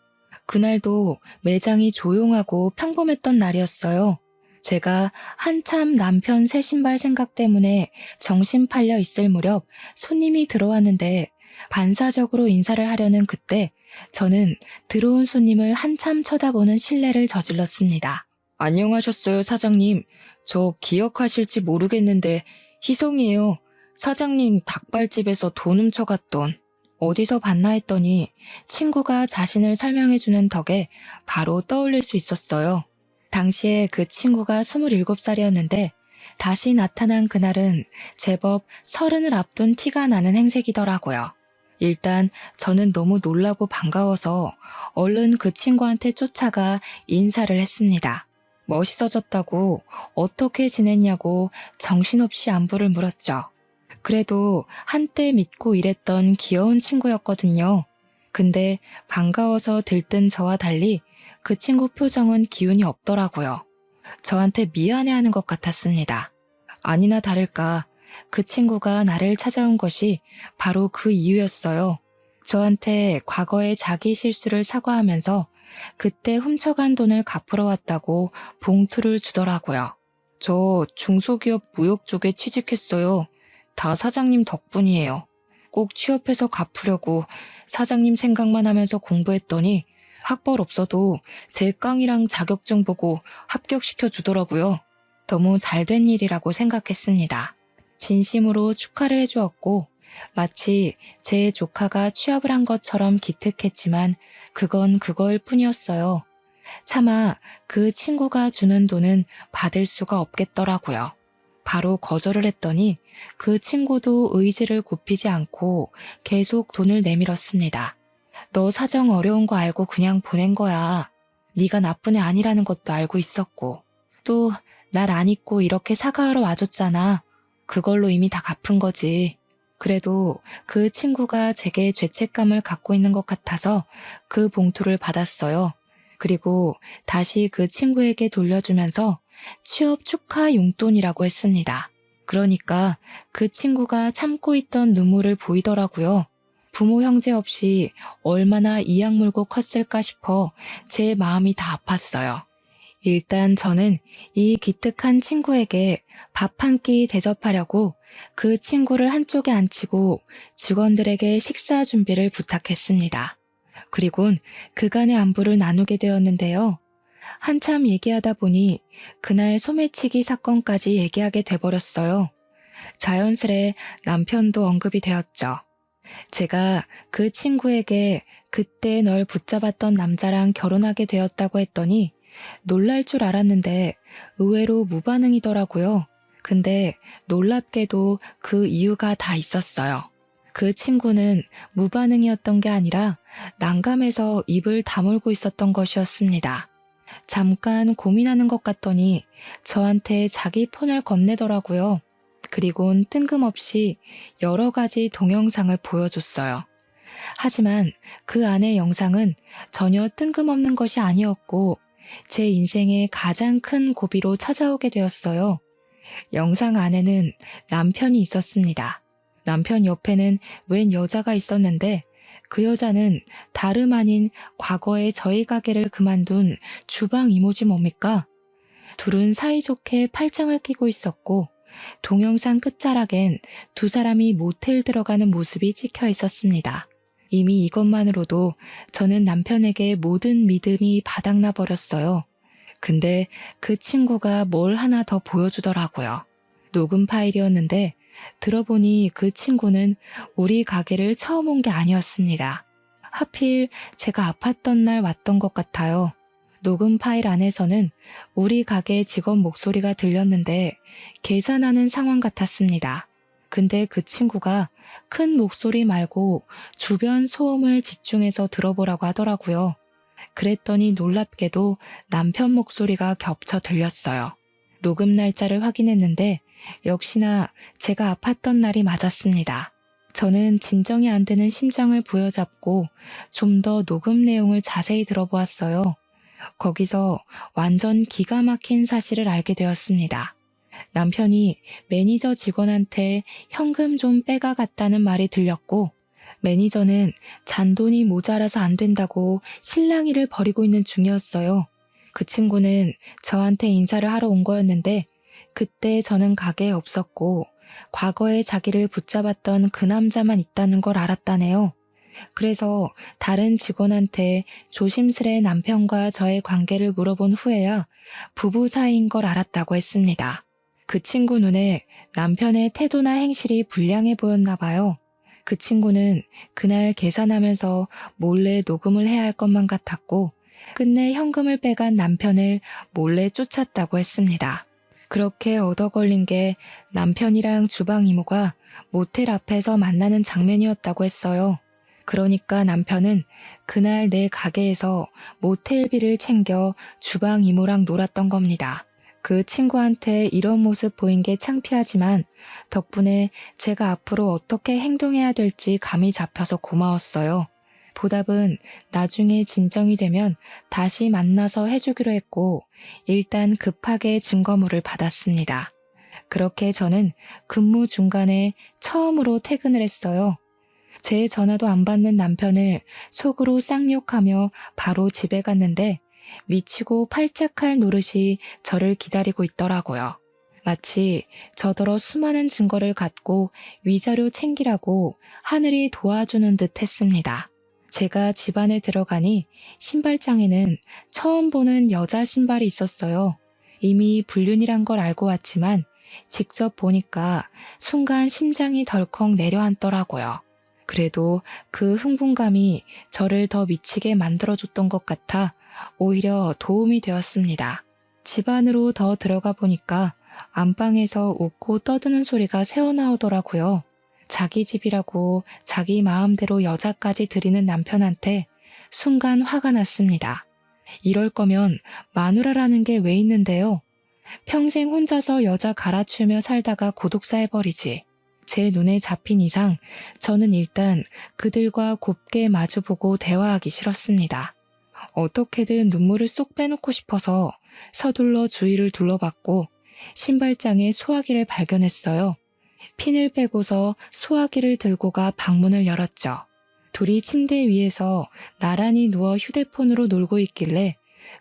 S1: 그날도 매장이 조용하고 평범했던 날이었어요. 제가 한참 남편 새 신발 생각 때문에 정신 팔려 있을 무렵 손님이 들어왔는데 반사적으로 인사를 하려는 그때 저는 들어온 손님을 한참 쳐다보는 실례를 저질렀습니다. 안녕하셨어요, 사장님. 저 기억하실지 모르겠는데 희성이에요. 사장님 닭발집에서 돈 훔쳐갔던. 어디서 봤나 했더니 친구가 자신을 설명해주는 덕에 바로 떠올릴 수 있었어요. 당시에 그 친구가 27살이었는데 다시 나타난 그날은 제법 30을 앞둔 티가 나는 행색이더라고요. 일단 저는 너무 놀라고 반가워서 얼른 그 친구한테 쫓아가 인사를 했습니다. 멋있어졌다고 어떻게 지냈냐고 정신없이 안부를 물었죠. 그래도 한때 믿고 일했던 귀여운 친구였거든요. 근데 반가워서 들뜬 저와 달리 그 친구 표정은 기운이 없더라고요. 저한테 미안해하는 것 같았습니다. 아니나 다를까 그 친구가 나를 찾아온 것이 바로 그 이유였어요. 저한테 과거의 자기 실수를 사과하면서 그때 훔쳐간 돈을 갚으러 왔다고 봉투를 주더라고요. 저 중소기업 무역 쪽에 취직했어요. 다 사장님 덕분이에요. 꼭 취업해서 갚으려고 사장님 생각만 하면서 공부했더니 학벌 없어도 제 깡이랑 자격증 보고 합격시켜 주더라고요. 너무 잘된 일이라고 생각했습니다. 진심으로 축하를 해주었고 마치 제 조카가 취업을 한 것처럼 기특했지만 그건 그거일 뿐이었어요. 차마 그 친구가 주는 돈은 받을 수가 없겠더라고요. 바로 거절을 했더니 그 친구도 의지를 굽히지 않고 계속 돈을 내밀었습니다. 너 사정 어려운 거 알고 그냥 보낸 거야. 네가 나쁜 애 아니라는 것도 알고 있었고 또 날 안 잊고 이렇게 사과하러 와줬잖아. 그걸로 이미 다 갚은 거지. 그래도 그 친구가 제게 죄책감을 갖고 있는 것 같아서 그 봉투를 받았어요. 그리고 다시 그 친구에게 돌려주면서 취업 축하 용돈이라고 했습니다. 그러니까 그 친구가 참고 있던 눈물을 보이더라고요. 부모 형제 없이 얼마나 이악 물고 컸을까 싶어 제 마음이 다 아팠어요. 일단 저는 이 기특한 친구에게 밥 한 끼 대접하려고 그 친구를 한쪽에 앉히고 직원들에게 식사 준비를 부탁했습니다. 그리곤 그간의 안부를 나누게 되었는데요. 한참 얘기하다 보니 그날 소매치기 사건까지 얘기하게 돼버렸어요. 자연스레 남편도 언급이 되었죠. 제가 그 친구에게 그때 널 붙잡았던 남자랑 결혼하게 되었다고 했더니 놀랄 줄 알았는데 의외로 무반응이더라고요. 근데 놀랍게도 그 이유가 다 있었어요. 그 친구는 무반응이었던 게 아니라 난감해서 입을 다물고 있었던 것이었습니다. 잠깐 고민하는 것 같더니 저한테 자기 폰을 건네더라고요. 그리곤 뜬금없이 여러 가지 동영상을 보여줬어요. 하지만 그 안의 영상은 전혀 뜬금없는 것이 아니었고 제 인생의 가장 큰 고비로 찾아오게 되었어요. 영상 안에는 남편이 있었습니다. 남편 옆에는 웬 여자가 있었는데 그 여자는 다름 아닌 과거에 저희 가게를 그만둔 주방 이모지 뭡니까? 둘은 사이좋게 팔짱을 끼고 있었고 동영상 끝자락엔 두 사람이 모텔 들어가는 모습이 찍혀 있었습니다. 이미 이것만으로도 저는 남편에게 모든 믿음이 바닥나 버렸어요. 근데 그 친구가 뭘 하나 더 보여주더라고요. 녹음 파일이었는데 들어보니 그 친구는 우리 가게를 처음 온 게 아니었습니다. 하필 제가 아팠던 날 왔던 것 같아요. 녹음 파일 안에서는 우리 가게 직원 목소리가 들렸는데 계산하는 상황 같았습니다. 근데 그 친구가 큰 목소리 말고 주변 소음을 집중해서 들어보라고 하더라고요. 그랬더니 놀랍게도 남편 목소리가 겹쳐 들렸어요. 녹음 날짜를 확인했는데 역시나 제가 아팠던 날이 맞았습니다. 저는 진정이 안 되는 심장을 부여잡고 좀 더 녹음 내용을 자세히 들어보았어요. 거기서 완전 기가 막힌 사실을 알게 되었습니다. 남편이 매니저 직원한테 현금 좀 빼가 갔다는 말이 들렸고, 매니저는 잔돈이 모자라서 안 된다고 실랑이를 벌이고 있는 중이었어요. 그 친구는 저한테 인사를 하러 온 거였는데, 그때 저는 가게에 없었고 과거에 자기를 붙잡았던 그 남자만 있다는 걸 알았다네요. 그래서 다른 직원한테 조심스레 남편과 저의 관계를 물어본 후에야 부부 사이인 걸 알았다고 했습니다. 그 친구 눈에 남편의 태도나 행실이 불량해 보였나 봐요. 그 친구는 그날 계산하면서 몰래 녹음을 해야 할 것만 같았고, 끝내 현금을 빼간 남편을 몰래 쫓았다고 했습니다. 그렇게 얻어 걸린 게 남편이랑 주방 이모가 모텔 앞에서 만나는 장면이었다고 했어요. 그러니까 남편은 그날 내 가게에서 모텔비를 챙겨 주방 이모랑 놀았던 겁니다. 그 친구한테 이런 모습 보인 게 창피하지만 덕분에 제가 앞으로 어떻게 행동해야 될지 감이 잡혀서 고마웠어요. 보답은 나중에 진정이 되면 다시 만나서 해주기로 했고, 일단 급하게 증거물을 받았습니다. 그렇게 저는 근무 중간에 처음으로 퇴근을 했어요. 제 전화도 안 받는 남편을 속으로 쌍욕하며 바로 집에 갔는데, 미치고 팔짝할 노릇이 저를 기다리고 있더라고요. 마치 저더러 수많은 증거를 갖고 위자료 챙기라고 하늘이 도와주는 듯 했습니다. 제가 집 안에 들어가니 신발장에는 처음 보는 여자 신발이 있었어요. 이미 불륜이란 걸 알고 왔지만 직접 보니까 순간 심장이 덜컥 내려앉더라고요. 그래도 그 흥분감이 저를 더 미치게 만들어줬던 것 같아 오히려 도움이 되었습니다. 집 안으로 더 들어가 보니까 안방에서 웃고 떠드는 소리가 새어나오더라고요. 자기 집이라고 자기 마음대로 여자까지 들이는 남편한테 순간 화가 났습니다. 이럴 거면 마누라라는 게 왜 있는데요? 평생 혼자서 여자 갈아치우며 살다가 고독사 해버리지. 제 눈에 잡힌 이상 저는 일단 그들과 곱게 마주보고 대화하기 싫었습니다. 어떻게든 눈물을 쏙 빼놓고 싶어서 서둘러 주위를 둘러봤고 신발장에 소화기를 발견했어요. 핀을 빼고서 소화기를 들고 가 방문을 열었죠. 둘이 침대 위에서 나란히 누워 휴대폰으로 놀고 있길래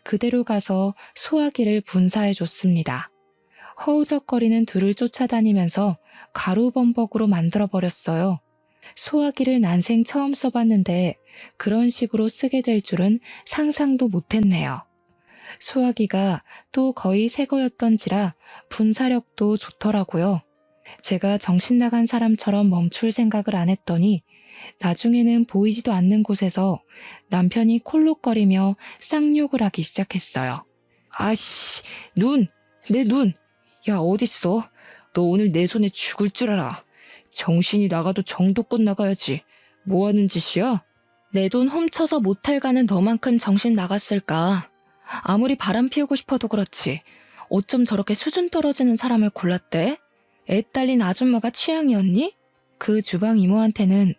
S1: 그대로 가서 소화기를 분사해줬습니다. 허우적거리는 둘을 쫓아다니면서 가루범벅으로 만들어버렸어요. 소화기를 난생 처음 써봤는데 그런 식으로 쓰게 될 줄은 상상도 못했네요. 소화기가 또 거의 새 거였던지라 분사력도 좋더라고요. 제가 정신 나간 사람처럼 멈출 생각을 안 했더니 나중에는 보이지도 않는 곳에서 남편이 콜록거리며 쌍욕을 하기 시작했어요. 아씨, 내 눈! 야, 어딨어? 너 오늘 내 손에 죽을 줄 알아. 정신이 나가도 정도껏 나가야지. 뭐 하는 짓이야? 내 돈 훔쳐서 모텔 가는 너만큼 정신 나갔을까? 아무리 바람 피우고 싶어도 그렇지. 어쩜 저렇게 수준 떨어지는 사람을 골랐대? 애 딸린 아줌마가 취향이었니? 그 주방 이모한테는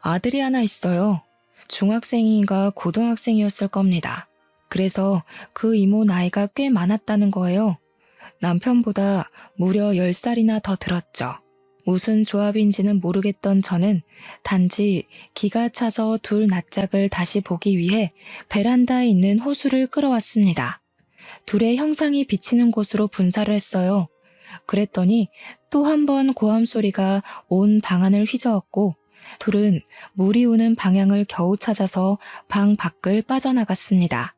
S1: 아들이 하나 있어요. 중학생인가 고등학생이었을 겁니다. 그래서 그 이모 나이가 꽤 많았다는 거예요. 남편보다 무려 10살이나 더 들었죠. 무슨 조합인지는 모르겠던 저는 단지 기가 차서 둘 낯짝을 다시 보기 위해 베란다에 있는 호수를 끌어왔습니다. 둘의 형상이 비치는 곳으로 분사를 했어요. 그랬더니 또 한 번 고함 소리가 온 방 안을 휘저었고 둘은 물이 오는 방향을 겨우 찾아서 방 밖을 빠져나갔습니다.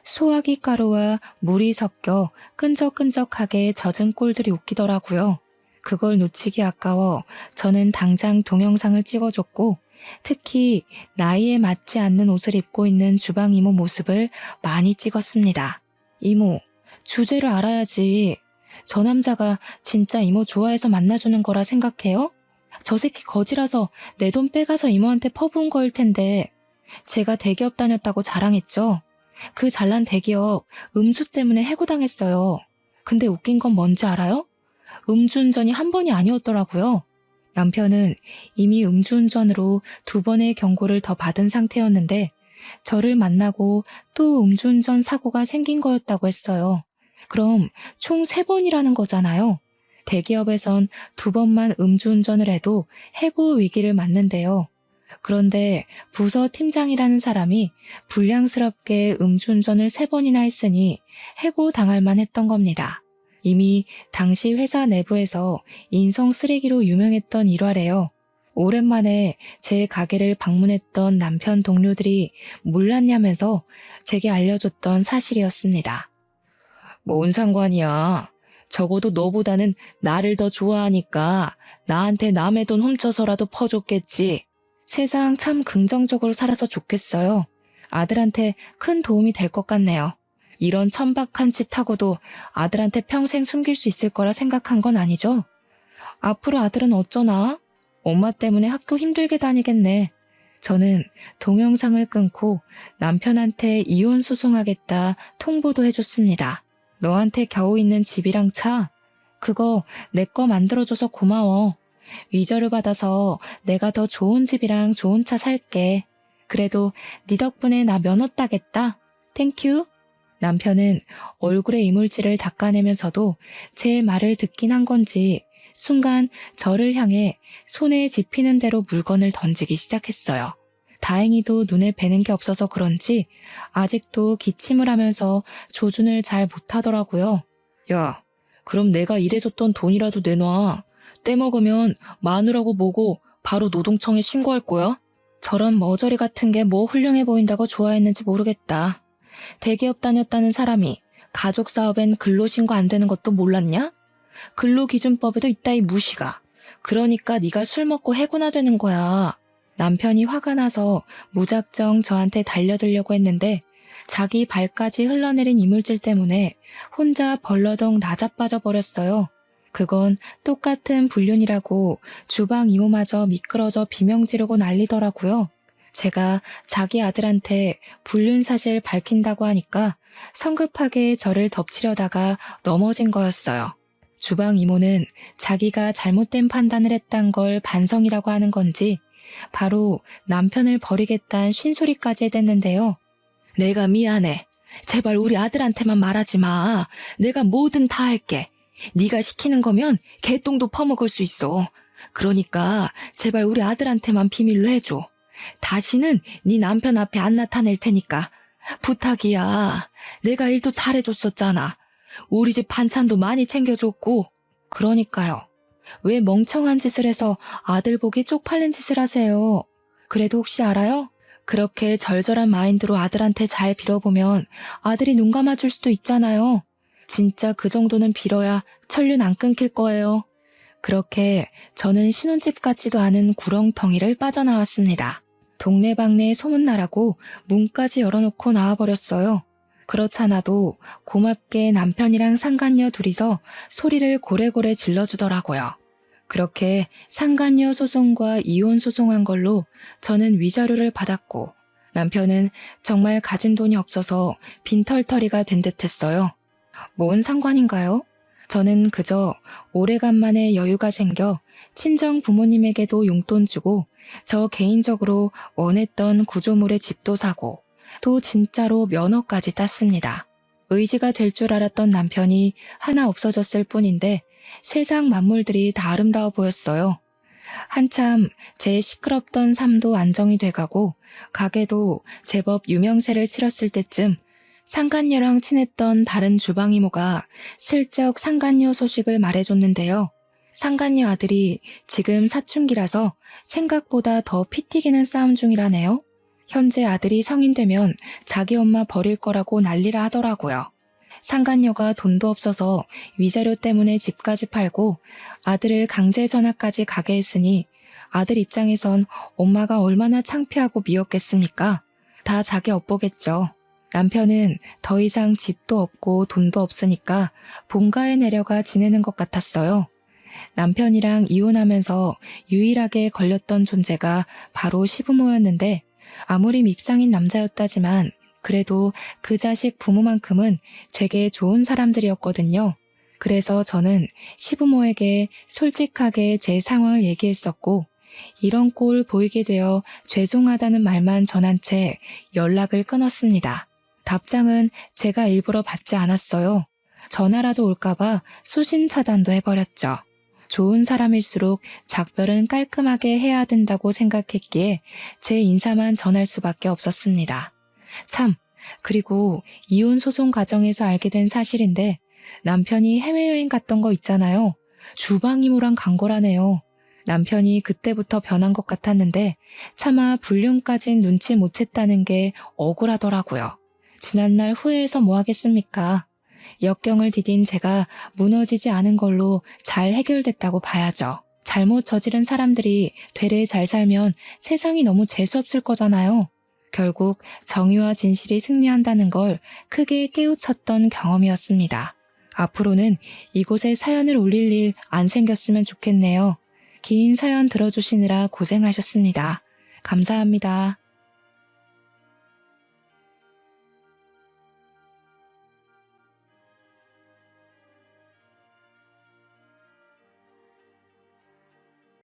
S1: 소화기 가루와 물이 섞여 끈적끈적하게 젖은 꼴들이 웃기더라고요. 그걸 놓치기 아까워 저는 당장 동영상을 찍어줬고 특히 나이에 맞지 않는 옷을 입고 있는 주방 이모 모습을 많이 찍었습니다. 이모, 주제를 알아야지. 저 남자가 진짜 이모 좋아해서 만나주는 거라 생각해요? 저 새끼 거지라서 내 돈 빼가서 이모한테 퍼부은 거일 텐데 제가 대기업 다녔다고 자랑했죠. 그 잘난 대기업 음주 때문에 해고당했어요. 근데 웃긴 건 뭔지 알아요? 음주운전이 한 번이 아니었더라고요. 남편은 이미 음주운전으로 2번의 경고를 더 받은 상태였는데 저를 만나고 또 음주운전 사고가 생긴 거였다고 했어요. 그럼 총 3번이라는 거잖아요. 대기업에선 2번만 음주운전을 해도 해고 위기를 맞는데요. 그런데 부서 팀장이라는 사람이 불량스럽게 음주운전을 3번이나 했으니 해고 당할 만했던 겁니다. 이미 당시 회사 내부에서 인성 쓰레기로 유명했던 일화래요. 오랜만에 제 가게를 방문했던 남편 동료들이 몰랐냐면서 제게 알려줬던 사실이었습니다. 뭔 상관이야. 적어도 너보다는 나를 더 좋아하니까 나한테 남의 돈 훔쳐서라도 퍼줬겠지. 세상 참 긍정적으로 살아서 좋겠어요. 아들한테 큰 도움이 될 것 같네요. 이런 천박한 짓하고도 아들한테 평생 숨길 수 있을 거라 생각한 건 아니죠? 앞으로 아들은 어쩌나? 엄마 때문에 학교 힘들게 다니겠네. 저는 동영상을 끊고 남편한테 이혼 소송하겠다 통보도 해줬습니다. 너한테 겨우 있는 집이랑 차, 그거 내 거 만들어줘서 고마워. 위자료 받아서 내가 더 좋은 집이랑 좋은 차 살게. 그래도 네 덕분에 나 면허 따겠다. 땡큐. 남편은 얼굴에 이물질을 닦아내면서도 제 말을 듣긴 한 건지 순간 저를 향해 손에 집히는 대로 물건을 던지기 시작했어요. 다행히도 눈에 뵈는 게 없어서 그런지 아직도 기침을 하면서 조준을 잘 못하더라고요. 야, 그럼 내가 일해줬던 돈이라도 내놔. 떼먹으면 마누라고 보고 바로 노동청에 신고할 거야? 저런 머저리 같은 게 뭐 훌륭해 보인다고 좋아했는지 모르겠다. 대기업 다녔다는 사람이 가족 사업엔 근로신고 안 되는 것도 몰랐냐? 근로기준법에도 이따위 무시가. 그러니까 네가 술 먹고 해고나 되는 거야. 남편이 화가 나서 무작정 저한테 달려들려고 했는데 자기 발까지 흘러내린 이물질 때문에 혼자 벌러덩 나자빠져 버렸어요. 그건 똑같은 불륜이라고 주방 이모마저 미끄러져 비명 지르고 난리더라고요. 제가 자기 아들한테 불륜 사실 밝힌다고 하니까 성급하게 저를 덮치려다가 넘어진 거였어요. 주방 이모는 자기가 잘못된 판단을 했단 걸 반성이라고 하는 건지 바로 남편을 버리겠다는 쉰소리까지 해댔는데요. 내가 미안해. 제발 우리 아들한테만 말하지 마. 내가 뭐든 다 할게. 네가 시키는 거면 개똥도 퍼먹을 수 있어. 그러니까 제발 우리 아들한테만 비밀로 해줘. 다시는 네 남편 앞에 안 나타낼 테니까. 부탁이야. 내가 일도 잘해줬었잖아. 우리 집 반찬도 많이 챙겨줬고. 그러니까요. 왜 멍청한 짓을 해서 아들 보기 쪽팔린 짓을 하세요? 그래도 혹시 알아요? 그렇게 절절한 마인드로 아들한테 잘 빌어보면 아들이 눈 감아줄 수도 있잖아요. 진짜 그 정도는 빌어야 천륜 안 끊길 거예요. 그렇게 저는 신혼집 같지도 않은 구렁텅이를 빠져나왔습니다. 동네방네 소문나라고 문까지 열어놓고 나와버렸어요. 그렇잖아도 고맙게 남편이랑 상간녀 둘이서 소리를 고래고래 질러주더라고요. 그렇게 상간녀 소송과 이혼 소송한 걸로 저는 위자료를 받았고 남편은 정말 가진 돈이 없어서 빈털터리가 된 듯했어요. 뭔 상관인가요? 저는 그저 오래간만에 여유가 생겨 친정 부모님에게도 용돈 주고 저 개인적으로 원했던 구조물의 집도 사고 또 진짜로 면허까지 땄습니다. 의지가 될 줄 알았던 남편이 하나 없어졌을 뿐인데 세상 만물들이 다 아름다워 보였어요. 한참 제 시끄럽던 삶도 안정이 돼가고 가게도 제법 유명세를 치렀을 때쯤 상간녀랑 친했던 다른 주방 이모가 슬쩍 상간녀 소식을 말해줬는데요. 상간녀 아들이 지금 사춘기라서 생각보다 더 피 튀기는 싸움 중이라네요. 현재 아들이 성인 되면 자기 엄마 버릴 거라고 난리라 하더라고요. 상간녀가 돈도 없어서 위자료 때문에 집까지 팔고 아들을 강제 전학까지 가게 했으니 아들 입장에선 엄마가 얼마나 창피하고 미웠겠습니까? 다 자기 업보겠죠. 남편은 더 이상 집도 없고 돈도 없으니까 본가에 내려가 지내는 것 같았어요. 남편이랑 이혼하면서 유일하게 걸렸던 존재가 바로 시부모였는데 아무리 밉상인 남자였다지만 그래도 그 자식 부모만큼은 제게 좋은 사람들이었거든요. 그래서 저는 시부모에게 솔직하게 제 상황을 얘기했었고, 이런 꼴 보이게 되어 죄송하다는 말만 전한 채 연락을 끊었습니다. 답장은 제가 일부러 받지 않았어요. 전화라도 올까봐 수신 차단도 해버렸죠. 좋은 사람일수록 작별은 깔끔하게 해야 된다고 생각했기에 제 인사만 전할 수밖에 없었습니다. 참, 그리고 이혼 소송 과정에서 알게 된 사실인데 남편이 해외여행 갔던 거 있잖아요. 주방 이모랑 간 거라네요. 남편이 그때부터 변한 것 같았는데 차마 불륜까진 눈치 못 챘다는 게 억울하더라고요. 지난날 후회해서 뭐 하겠습니까? 역경을 디딘 제가 무너지지 않은 걸로 잘 해결됐다고 봐야죠. 잘못 저지른 사람들이 되레 잘 살면 세상이 너무 재수없을 거잖아요. 결국 정의와 진실이 승리한다는 걸 크게 깨우쳤던 경험이었습니다. 앞으로는 이곳에 사연을 올릴 일 안 생겼으면 좋겠네요. 긴 사연 들어주시느라 고생하셨습니다. 감사합니다.